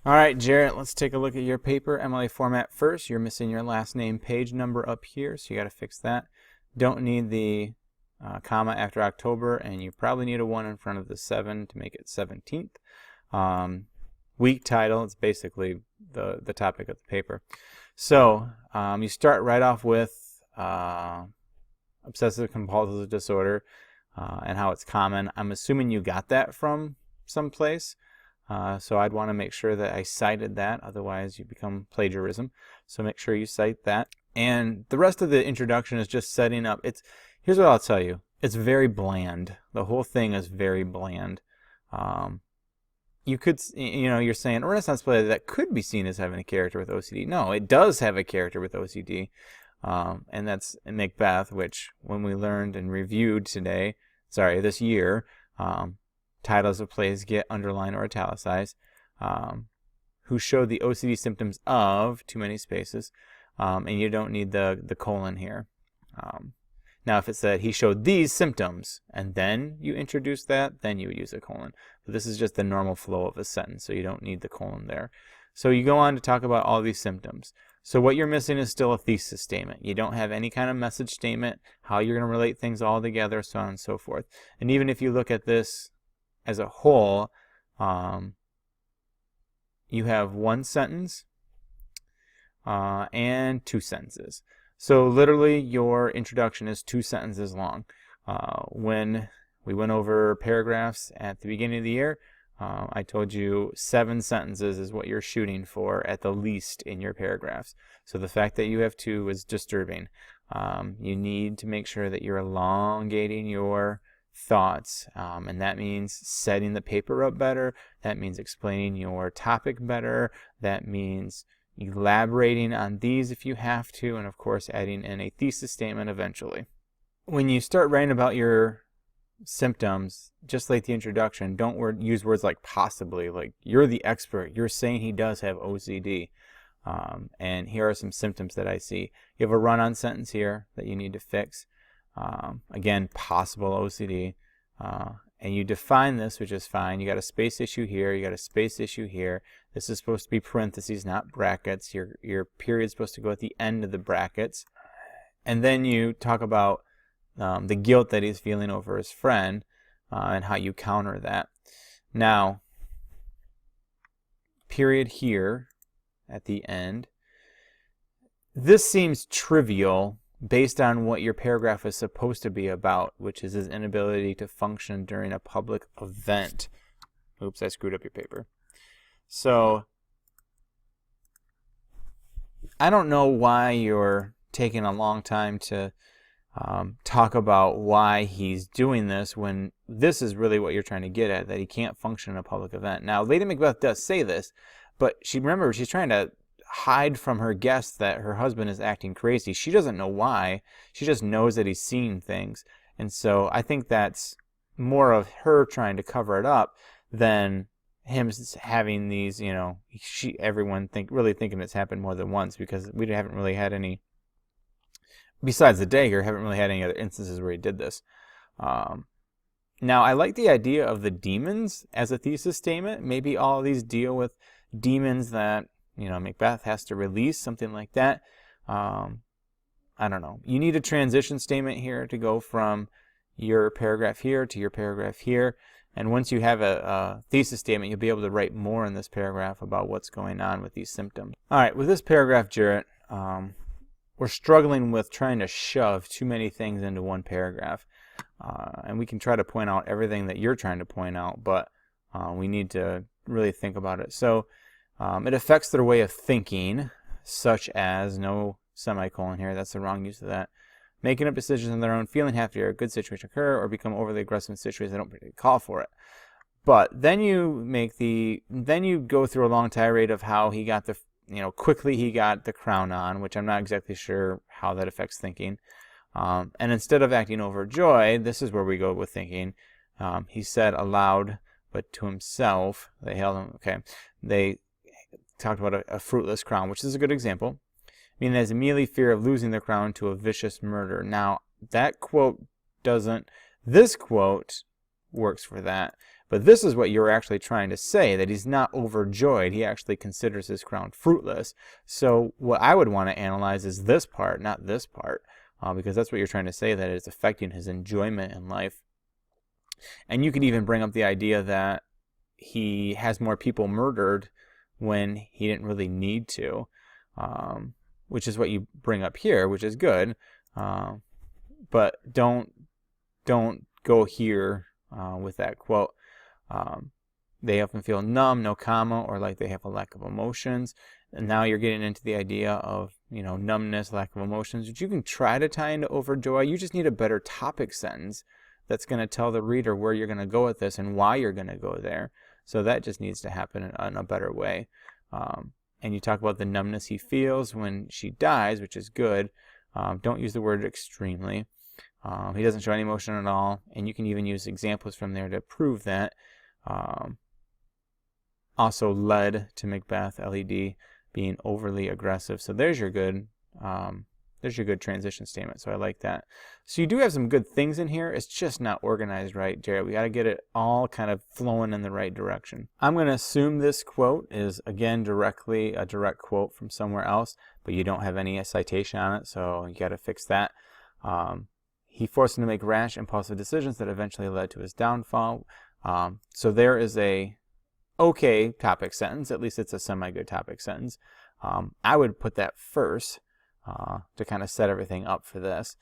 All right, Jarrett, let's take a look at your paper MLA format first. You're missing your last name page number up here, so you got to fix that. Don't need the comma after October, and you probably need a 1 in front of the 7 to make it 17th. Week title, it's basically the topic of the paper. So you start right off with obsessive compulsive disorder and how it's common. I'm assuming you got that from someplace. So I'd want to make sure that I cited that, otherwise you become plagiarism. So make sure you cite that. And the rest of the introduction is just setting up. Here's what I'll tell you. It's very bland. The whole thing is very bland. You could, you're saying a Renaissance play that could be seen as having a character with OCD. No, it does have a character with OCD. And that's Macbeth, which when we learned and reviewed this year, titles of plays get underlined or italicized, who showed the OCD symptoms of too many spaces, and you don't need the colon here. Now, if it said he showed these symptoms, and then you introduce that, then you would use a colon. But this is just the normal flow of a sentence, so you don't need the colon there. So you go on to talk about all these symptoms. So what you're missing is still a thesis statement. You don't have any kind of message statement, how you're going to relate things all together, so on and so forth. And even if you look at this as a whole, you have one sentence and two sentences. So literally your introduction is 2 sentences long. When we went over paragraphs at the beginning of the year, I told you 7 sentences is what you're shooting for at the least in your paragraphs. So the fact that you have 2 is disturbing. You need to make sure that you're elongating your thoughts, and that means setting the paper up better. That means explaining your topic better. That means elaborating on these if you have to, and of course adding in a thesis statement eventually. When you start writing about your symptoms, just like the introduction, don't use words like possibly, like you're the expert, you're saying he does have OCD, and here are some symptoms that I see. You have a run-on sentence here that you need to fix. Again, possible OCD, and you define this, which is fine. You got a space issue here, you got a space issue here. This is supposed to be parentheses, not brackets. Your period is supposed to go at the end of the brackets. And then you talk about the guilt that he's feeling over his friend, and how you counter that. Now, period here at the end. This seems trivial based on what your paragraph is supposed to be about, which is his inability to function during a public event. Oops, I screwed up your paper. So, I don't know why you're taking a long time to talk about why he's doing this when this is really what you're trying to get at, that he can't function in a public event. Now, Lady Macbeth does say this, but remember, she's trying to hide from her guests that her husband is acting crazy. She doesn't know why. She just knows that he's seeing things. And so I think that's more of her trying to cover it up than him having these, everyone really thinking it's happened more than once, because we haven't really had any, besides the dagger, haven't really had any other instances where he did this. Now, I like the idea of the demons as a thesis statement. Maybe all of these deal with demons that Macbeth has to release, something like that. I don't know. You need a transition statement here to go from your paragraph here to your paragraph here. And once you have a thesis statement, you'll be able to write more in this paragraph about what's going on with these symptoms. All right, with this paragraph, Jarrett, we're struggling with trying to shove too many things into one paragraph. And we can try to point out everything that you're trying to point out, but we need to really think about it. So, it affects their way of thinking, such as, no semicolon here, that's the wrong use of that. Making up decisions on their own, feeling happy or a good situation occur, or become overly aggressive in situations that don't particularly call for it. But then you go through a long tirade of how he got quickly he got the crown on, which I'm not exactly sure how that affects thinking. And instead of acting overjoyed, this is where we go with thinking. He said aloud, but to himself, they talked about a fruitless crown, which is a good example. Meaning there's immediately fear of losing the crown to a vicious murder. Now, that quote doesn't, this quote works for that, But this is what you're actually trying to say, that he's not overjoyed. He actually considers his crown fruitless. So what I would want to analyze is this part, not this part, because that's what you're trying to say, that it's affecting his enjoyment in life. And you could even bring up the idea that he has more people murdered when he didn't really need to, which is what you bring up here, which is good. But don't go here with that quote. They often feel numb, no comma, or like they have a lack of emotions. And now you're getting into the idea of, numbness, lack of emotions, which you can try to tie into overjoy. You just need a better topic sentence that's going to tell the reader where you're going to go with this and why you're going to go there. So that just needs to happen in a better way. And you talk about the numbness he feels when she dies, which is good. Don't use the word extremely. He doesn't show any emotion at all. And you can even use examples from there to prove that. Also led to Macbeth, LED, being overly aggressive. So there's your good transition statement. So I like that. So you do have some good things in here. It's just not organized right, Jarrett. We got to get it all kind of flowing in the right direction. I'm going to assume this quote is, again, directly a direct quote from somewhere else, but you don't have any citation on it, so you got to fix that. He forced him to make rash, impulsive decisions that eventually led to his downfall. So there is a okay topic sentence. At least it's a semi-good topic sentence. I would put that first to kind of set everything up for this.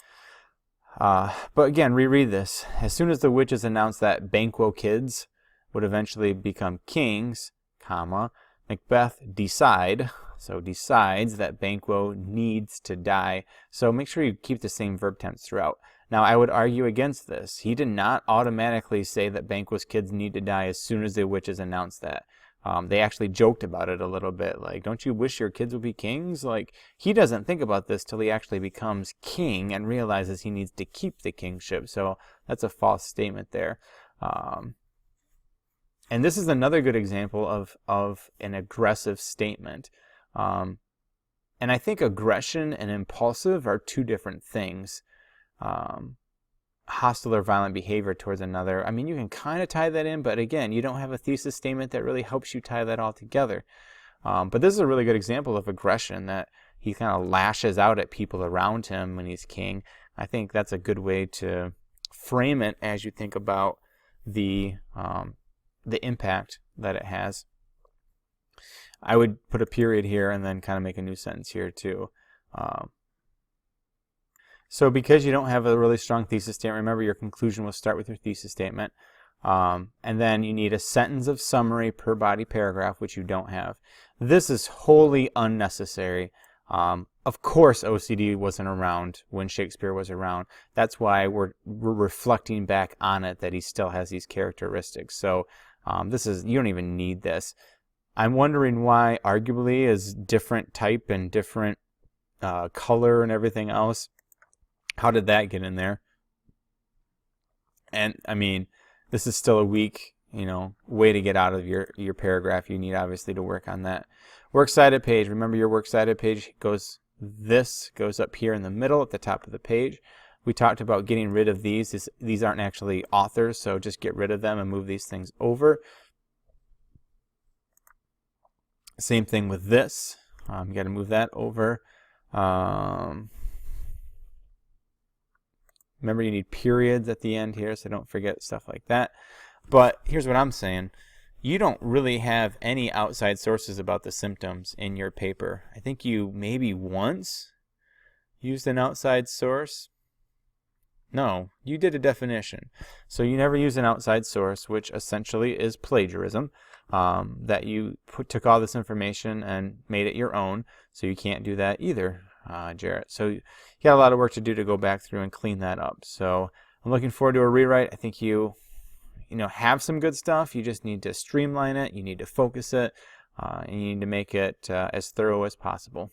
But again, reread this. As soon as the witches announced that Banquo kids would eventually become kings, comma, Macbeth decides that Banquo needs to die. So make sure you keep the same verb tense throughout. Now, I would argue against this. He did not automatically say that Banquo's kids need to die as soon as the witches announced that. They actually joked about it a little bit. Like, don't you wish your kids would be kings? Like, he doesn't think about this till he actually becomes king and realizes he needs to keep the kingship. So that's a false statement there. And this is another good example of an aggressive statement. And I think aggression and impulsive are two different things. Hostile or violent behavior towards another. I mean, you can kind of tie that in, but again, you don't have a thesis statement that really helps you tie that all together. But this is a really good example of aggression, that he kind of lashes out at people around him when he's king. I think that's a good way to frame it as you think about the impact that it has. I would put a period here and then kind of make a new sentence here too. So because you don't have a really strong thesis statement, remember your conclusion will start with your thesis statement. And then you need a sentence of summary per body paragraph, which you don't have. This is wholly unnecessary. Of course, OCD wasn't around when Shakespeare was around. That's why we're reflecting back on it, that he still has these characteristics. So you don't even need this. I'm wondering why arguably is different type and different color and everything else. How did that get in there? And I mean, this is still a weak, way to get out of your paragraph. You need obviously to work on that. Works cited page. Remember, your works cited page goes up here in the middle at the top of the page. We talked about getting rid of these. These aren't actually authors, so just get rid of them and move these things over. Same thing with this. You got to move that over. Remember, you need periods at the end here, so don't forget stuff like that. But here's what I'm saying. You don't really have any outside sources about the symptoms in your paper. I think you maybe once used an outside source. No, you did a definition. So you never use an outside source, which essentially is plagiarism, that you took all this information and made it your own. So you can't do that either, Jarrett. So you got a lot of work to do to go back through and clean that up. So I'm looking forward to a rewrite. I think you have some good stuff. You just need to streamline it. You need to focus it. And you need to make it as thorough as possible.